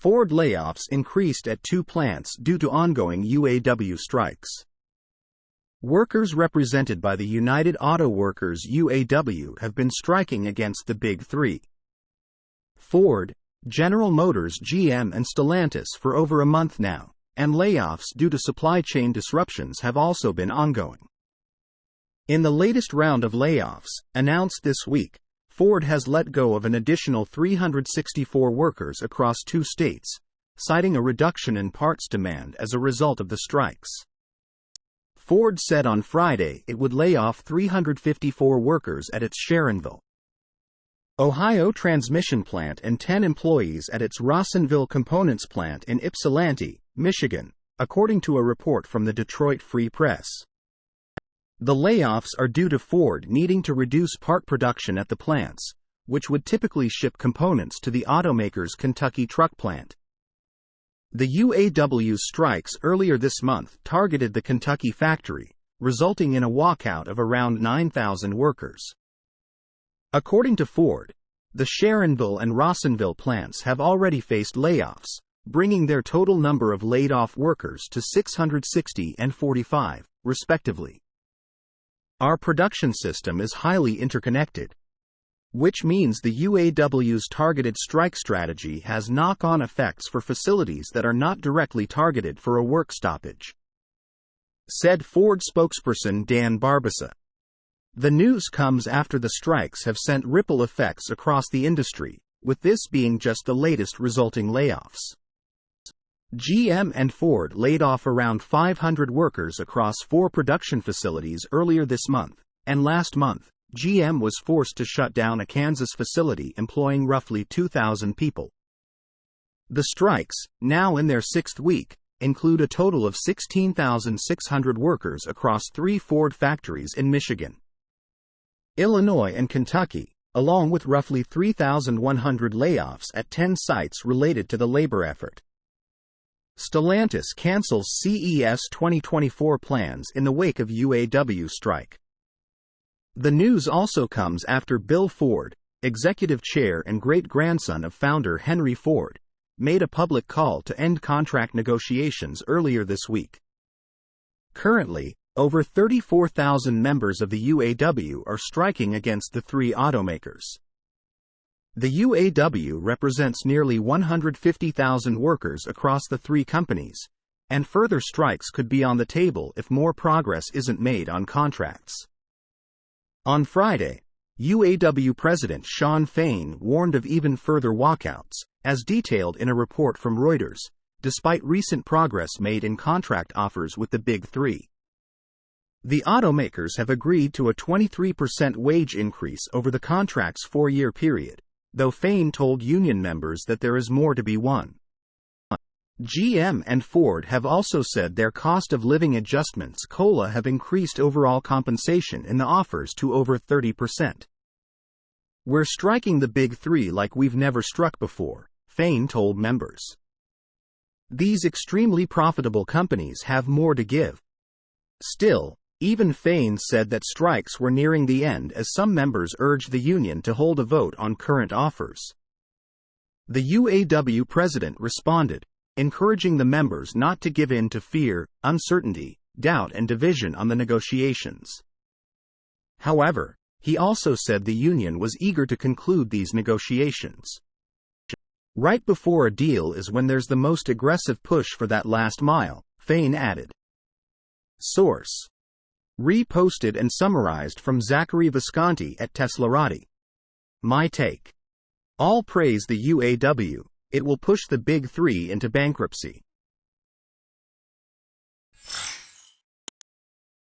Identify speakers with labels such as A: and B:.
A: Ford layoffs increased at 2 plants due to ongoing UAW strikes. Workers represented by the United Auto Workers (UAW) have been striking against the Big Three: Ford, General Motors, GM, and Stellantis for over a month now, and layoffs due to supply chain disruptions have also been ongoing. In the latest round of layoffs, announced this week, Ford has let go of an additional 364 workers across 2 states, citing a reduction in parts demand as a result of the strikes. Ford said on Friday it would lay off 354 workers at its Sharonville, Ohio transmission plant and 10 employees at its Rossonville components plant in Ypsilanti, Michigan, according to a report from the Detroit Free Press. The layoffs are due to Ford needing to reduce part production at the plants, which would typically ship components to the automaker's Kentucky truck plant. The UAW's strikes earlier this month targeted the Kentucky factory, resulting in a walkout of around 9,000 workers. According to Ford, the Sharonville and Rossonville plants have already faced layoffs, bringing their total number of laid-off workers to 660 and 45, respectively. Our production system is highly interconnected, which means the UAW's targeted strike strategy has knock-on effects for facilities that are not directly targeted for a work stoppage, said Ford spokesperson Dan Barbassa. The news comes after the strikes have sent ripple effects across the industry, with this being just the latest resulting layoffs. GM and Ford laid off around 500 workers across 4 production facilities earlier this month, and last month, GM was forced to shut down a Kansas facility employing roughly 2,000 people. The strikes, now in their 6th week, include a total of 16,600 workers across 3 Ford factories in Michigan, Illinois, and Kentucky, along with roughly 3,100 layoffs at 10 sites related to the labor effort. Stellantis cancels CES 2024 plans in the wake of UAW strike. The news also comes after Bill Ford, executive chair and great-grandson of founder Henry Ford, made a public call to end contract negotiations earlier this week. Currently, over 34,000 members of the UAW are striking against the 3 automakers. The UAW represents nearly 150,000 workers across the 3 companies, and further strikes could be on the table if more progress isn't made on contracts. On Friday, UAW President Shawn Fain warned of even further walkouts, as detailed in a report from Reuters, despite recent progress made in contract offers with the Big Three. The automakers have agreed to a 23% wage increase over the contract's 4-year period, though Fain told union members that there is more to be won. GM and Ford have also said their cost of living adjustments (COLA) have increased overall compensation in the offers to over 30%. "We're striking the Big Three like we've never struck before," Fain told members. "These extremely profitable companies have more to give." Still, even Fain said that strikes were nearing the end as some members urged the union to hold a vote on current offers. The UAW president responded, encouraging the members not to give in to fear, uncertainty, doubt, and division on the negotiations. However, he also said the union was eager to conclude these negotiations. "Right before a deal is when there's the most aggressive push for that last mile," Fain added. Source: reposted and summarized from Zachary Visconti at Teslarati. My take: all praise the UAW, it will push the Big Three into bankruptcy.